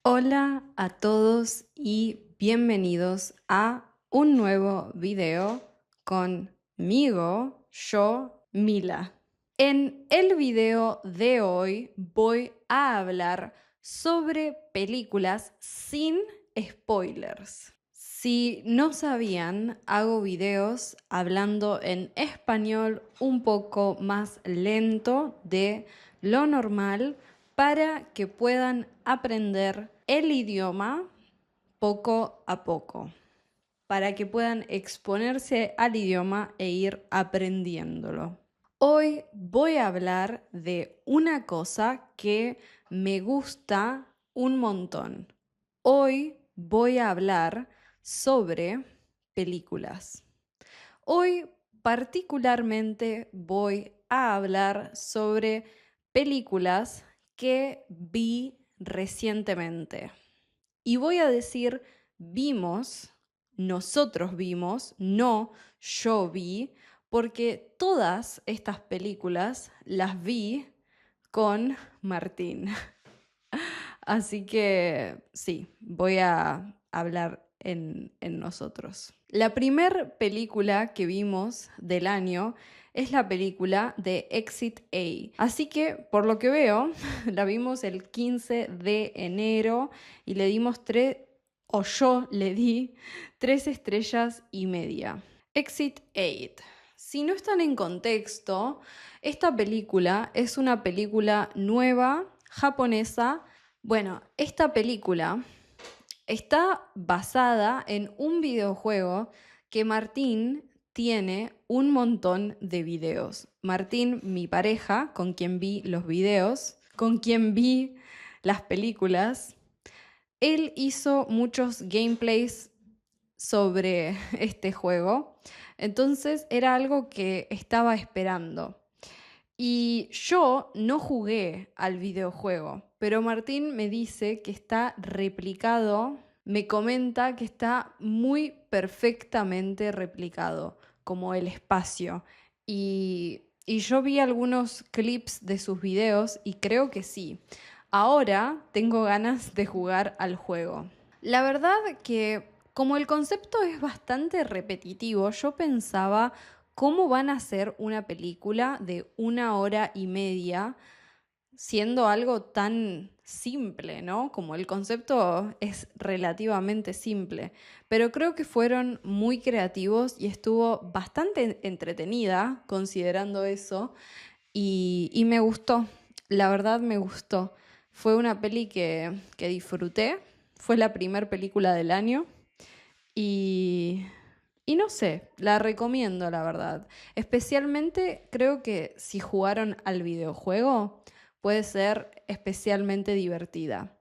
Hola a todos y bienvenidos a un nuevo video conmigo, yo, Mila. En el video de hoy voy a hablar sobre películas sin spoilers. Si no sabían, hago videos hablando en español un poco más lento de lo normal para que puedan aprender el idioma poco a poco, para que puedan exponerse al idioma e ir aprendiéndolo. Hoy voy a hablar de una cosa que me gusta un montón. Hoy voy a hablar sobre películas. Hoy particularmente voy a hablar sobre películas que vi recientemente. Y voy a decir vimos, nosotros vimos, no yo vi, porque todas estas películas las vi con Martín. Así que sí, voy a hablar en nosotros. La primer película que vimos del año es la película de Exit A. Así que, por lo que veo, la vimos el 15 de enero y le dimos o yo le di 3 estrellas y media. Exit 8. Si no están en contexto, esta película es una película nueva, japonesa. Bueno, esta película está basada en un videojuego que Martín tiene un montón de videos. Martín, mi pareja, con quien vi los videos, con quien vi las películas, él hizo muchos gameplays sobre este juego. Entonces era algo que estaba esperando. Y yo no jugué al videojuego, pero Martín me dice que está replicado, me comenta que está muy perfectamente replicado, como el espacio. Y yo vi algunos clips de sus videos y creo que sí. Ahora tengo ganas de jugar al juego. La verdad que como el concepto es bastante repetitivo, yo pensaba cómo van a hacer una película de 1 hora y media siendo algo tan simple, ¿no? Como el concepto es relativamente simple, pero creo que fueron muy creativos y estuvo bastante entretenida considerando eso y me gustó, la verdad me gustó. Fue una peli que disfruté, fue la primera película del año y, y no sé, la recomiendo la verdad. Especialmente creo que si jugaron al videojuego puede ser especialmente divertida.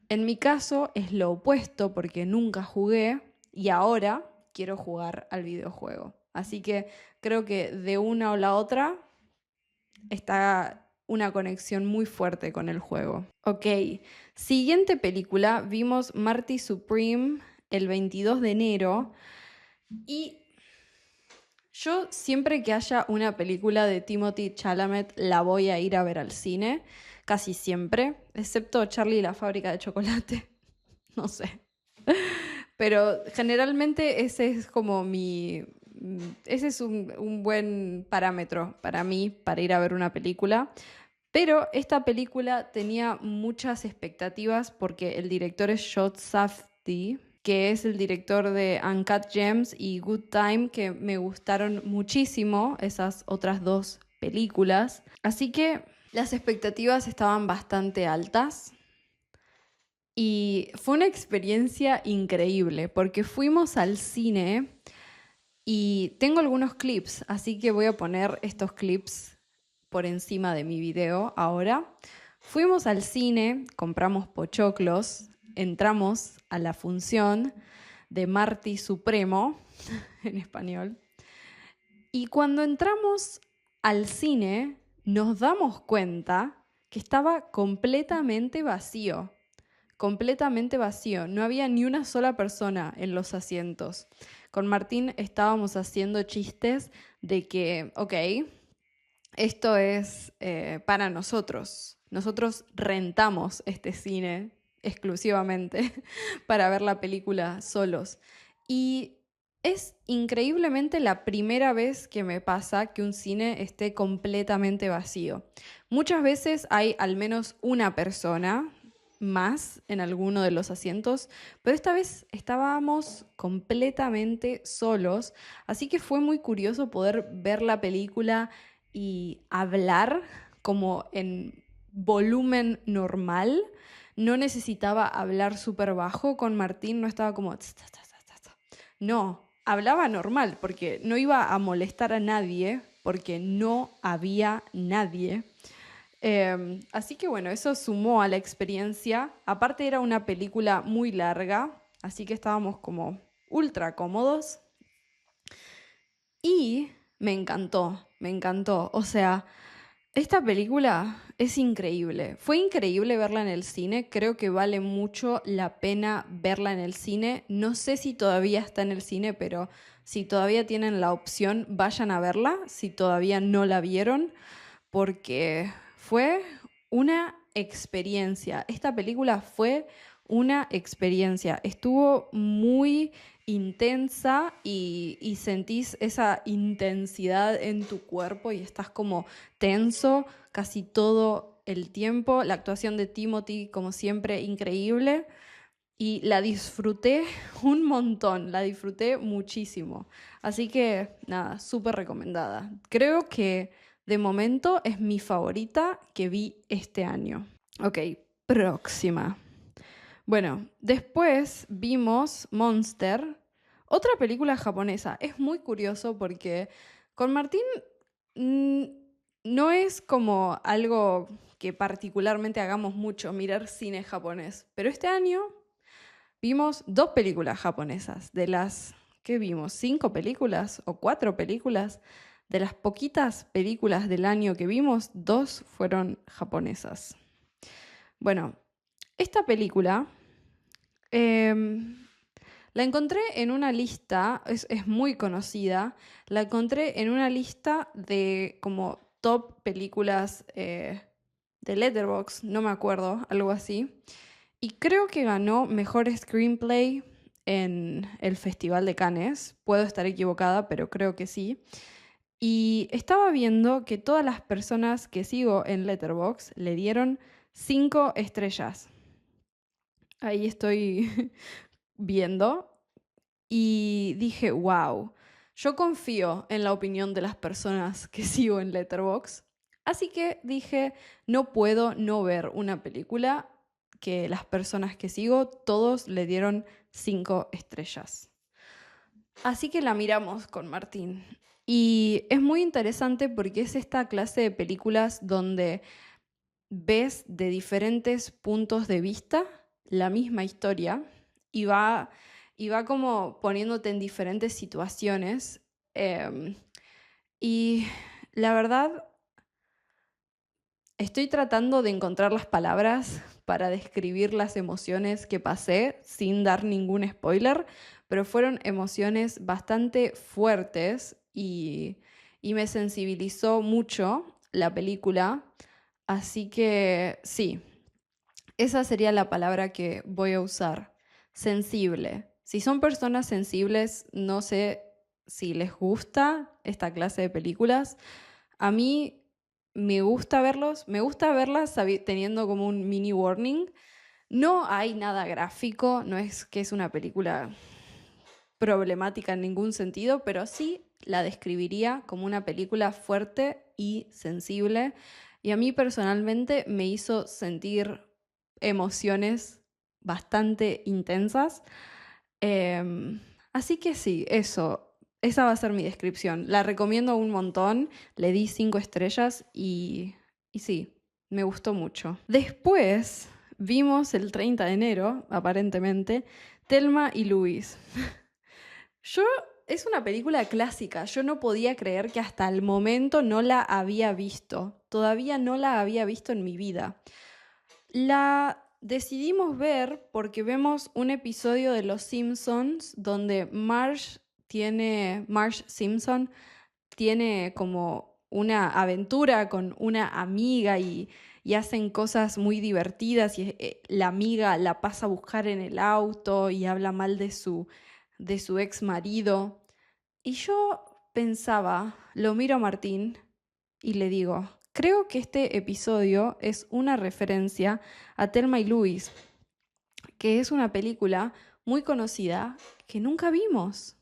En mi caso es lo opuesto porque nunca jugué y ahora quiero jugar al videojuego. Así que creo que de una o la otra está una conexión muy fuerte con el juego. Ok, siguiente película, vimos Marty Supreme el 22 de enero y yo siempre que haya una película de Timothée Chalamet la voy a ir a ver al cine, casi siempre, excepto Charlie y la fábrica de chocolate, no sé. Pero generalmente ese es como ese es un buen parámetro para mí, para ir a ver una película. Pero esta película tenía muchas expectativas porque el director es Jod Safdie, que es el director de Uncut Gems y Good Time, que me gustaron muchísimo esas otras dos películas. Así que las expectativas estaban bastante altas. Y fue una experiencia increíble porque fuimos al cine y tengo algunos clips, así que voy a poner estos clips por encima de mi video ahora. Fuimos al cine, compramos pochoclos, entramos a la función de Marty Supremo, en español, y cuando entramos al cine nos damos cuenta que estaba completamente vacío. No había ni una sola persona en los asientos. Con Martín estábamos haciendo chistes de que, ok, esto es para nosotros. Nosotros rentamos este cine exclusivamente para ver la película solos. Y es increíblemente la primera vez que me pasa que un cine esté completamente vacío. Muchas veces hay al menos una persona más en alguno de los asientos, pero esta vez estábamos completamente solos, así que fue muy curioso poder ver la película y hablar como en volumen normal. No necesitaba hablar súper bajo con Martín, no estaba como... No, hablaba normal porque no iba a molestar a nadie, porque no había nadie. Así que bueno, eso sumó a la experiencia. Aparte era una película muy larga, así que estábamos como ultra cómodos. Y me encantó, me encantó. O sea, esta película es increíble. Fue increíble verla en el cine. Creo que vale mucho la pena verla en el cine. No sé si todavía está en el cine, pero si todavía tienen la opción, vayan a verla. Si todavía no la vieron, porque fue una experiencia. Esta película fue una experiencia. Estuvo muy intensa y sentís esa intensidad en tu cuerpo y estás como tenso casi todo el tiempo. La actuación de Timothy, como siempre, increíble. Y la disfruté un montón, la disfruté muchísimo. Así que nada, súper recomendada. Creo que de momento es mi favorita que vi este año. Ok, próxima. Bueno, después vimos Monster, otra película japonesa. Es muy curioso porque con Martín mm, no es como algo que particularmente hagamos mucho, mirar cine japonés. Pero este año vimos 2 películas japonesas. De las, ¿qué vimos? 5 películas o 4 películas. De las poquitas películas del año que vimos, 2 fueron japonesas. Bueno, esta película la encontré en una lista, es muy conocida, la encontré en una lista de como top películas de Letterboxd, no me acuerdo, algo así. Y creo que ganó mejor screenplay en el Festival de Cannes. Puedo estar equivocada, pero creo que sí. Y estaba viendo que todas las personas que sigo en Letterboxd le dieron 5 estrellas. Ahí estoy viendo y dije, wow, yo confío en la opinión de las personas que sigo en Letterboxd. Así que dije, no puedo no ver una película que las personas que sigo, todos le dieron 5 estrellas. Así que la miramos con Martín. Y es muy interesante porque es esta clase de películas donde ves de diferentes puntos de vista la misma historia y va como poniéndote en diferentes situaciones. Y la verdad, estoy tratando de encontrar las palabras para describir las emociones que pasé sin dar ningún spoiler, pero fueron emociones bastante fuertes y me sensibilizó mucho la película. Así que sí, esa sería la palabra que voy a usar. Sensible. Si son personas sensibles, no sé si les gusta esta clase de películas. A mí me gusta verlos, me gusta verlas teniendo como un mini warning. No hay nada gráfico, no es que es una película problemática en ningún sentido, pero sí la describiría como una película fuerte y sensible. Y a mí personalmente me hizo sentir emociones bastante intensas. Así que sí, eso, esa va a ser mi descripción. La recomiendo un montón, le di 5 estrellas y sí, me gustó mucho. Después vimos el 30 de enero, aparentemente, Thelma y Louise. Yo, es una película clásica, yo no podía creer que hasta el momento no la había visto, todavía no la había visto en mi vida. La decidimos ver porque vemos un episodio de Los Simpsons donde Marge Simpson tiene como una aventura con una amiga y hacen cosas muy divertidas y la amiga la pasa a buscar en el auto y habla mal de su ex marido. Y yo pensaba, lo miro a Martín y le digo, creo que este episodio es una referencia a Thelma y Louise, que es una película muy conocida que nunca vimos.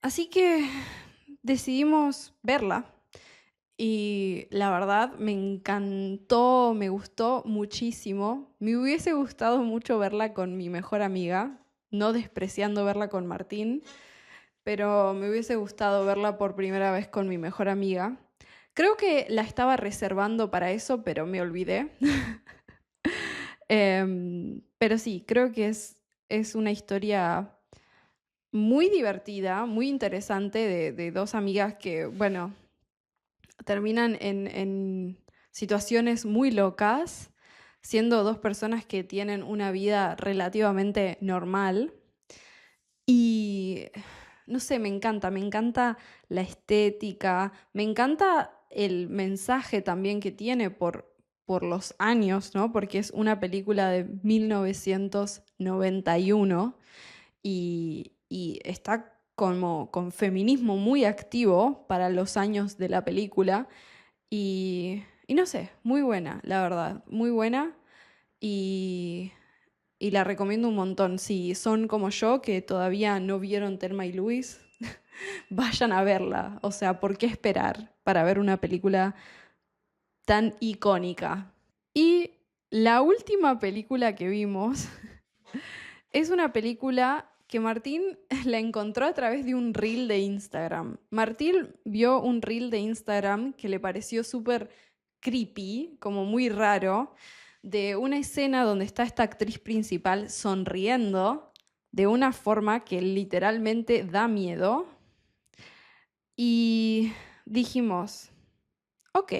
Así que decidimos verla y la verdad me encantó, me gustó muchísimo. Me hubiese gustado mucho verla con mi mejor amiga, no despreciando verla con Martín, pero me hubiese gustado verla por primera vez con mi mejor amiga. Creo que la estaba reservando para eso, pero me olvidé. Pero sí, creo que es una historia muy divertida, muy interesante de dos amigas que, bueno, terminan en situaciones muy locas, siendo dos personas que tienen una vida relativamente normal. Y no sé, me encanta la estética, me encanta el mensaje también que tiene por los años, ¿no? Porque es una película de 1991 y está como con feminismo muy activo para los años de la película. Y no sé, muy buena, la verdad, muy buena. Y, y la recomiendo un montón. Si son como yo, que todavía no vieron Thelma y Louise, vayan a verla. O sea, ¿por qué esperar para ver una película tan icónica? Y la última película que vimos es una película que Martín la encontró a través de un reel de Instagram. Martín vio un reel de Instagram que le pareció súper creepy, como muy raro, de una escena donde está esta actriz principal sonriendo de una forma que literalmente da miedo. Y dijimos, ok,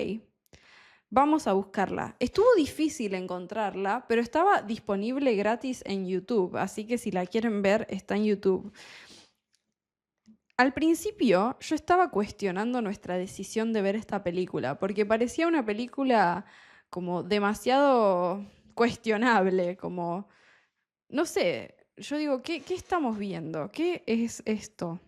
vamos a buscarla. Estuvo difícil encontrarla, pero estaba disponible gratis en YouTube, así que si la quieren ver, está en YouTube. Al principio yo estaba cuestionando nuestra decisión de ver esta película, porque parecía una película como demasiado cuestionable, como, no sé, yo digo, ¿qué estamos viendo? ¿Qué es esto?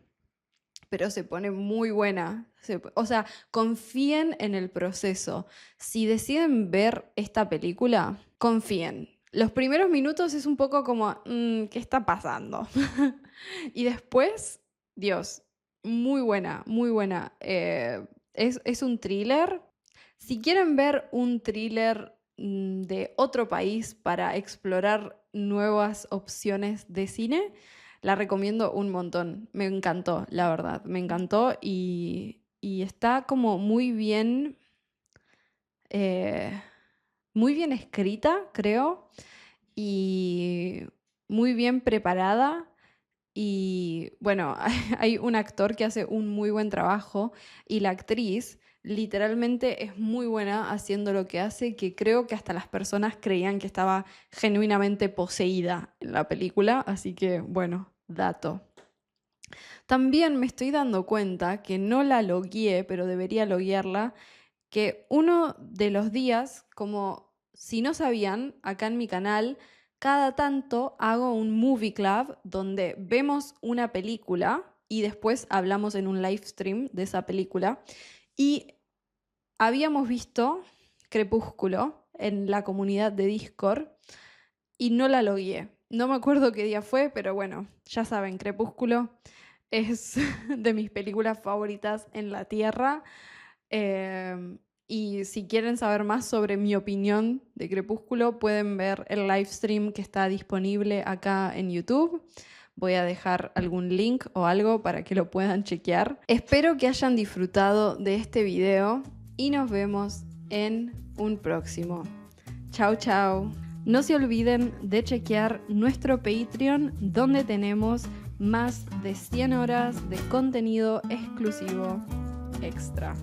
Pero se pone muy buena. O sea, confíen en el proceso. Si deciden ver esta película, confíen. Los primeros minutos es un poco como, ¿qué está pasando? Y después, Dios, muy buena, muy buena. Es un thriller. Si quieren ver un thriller de otro país para explorar nuevas opciones de cine, la recomiendo un montón. Me encantó, la verdad. Me encantó y está como muy bien escrita, creo, y muy bien preparada. Y bueno, hay un actor que hace un muy buen trabajo y la actriz literalmente es muy buena haciendo lo que hace, que creo que hasta las personas creían que estaba genuinamente poseída en la película, así que bueno, dato. También me estoy dando cuenta que no la logueé, pero debería loguearla, que uno de los días, como si no sabían, acá en mi canal, cada tanto hago un movie club donde vemos una película y después hablamos en un live stream de esa película. Y habíamos visto Crepúsculo en la comunidad de Discord y no la logueé. No me acuerdo qué día fue, pero bueno, ya saben, Crepúsculo es de mis películas favoritas en la Tierra. Y si quieren saber más sobre mi opinión de Crepúsculo, pueden ver el live stream que está disponible acá en YouTube. Voy a dejar algún link o algo para que lo puedan chequear. Espero que hayan disfrutado de este video y nos vemos en un próximo. Chao, chao. No se olviden de chequear nuestro Patreon, donde tenemos más de 100 horas de contenido exclusivo extra.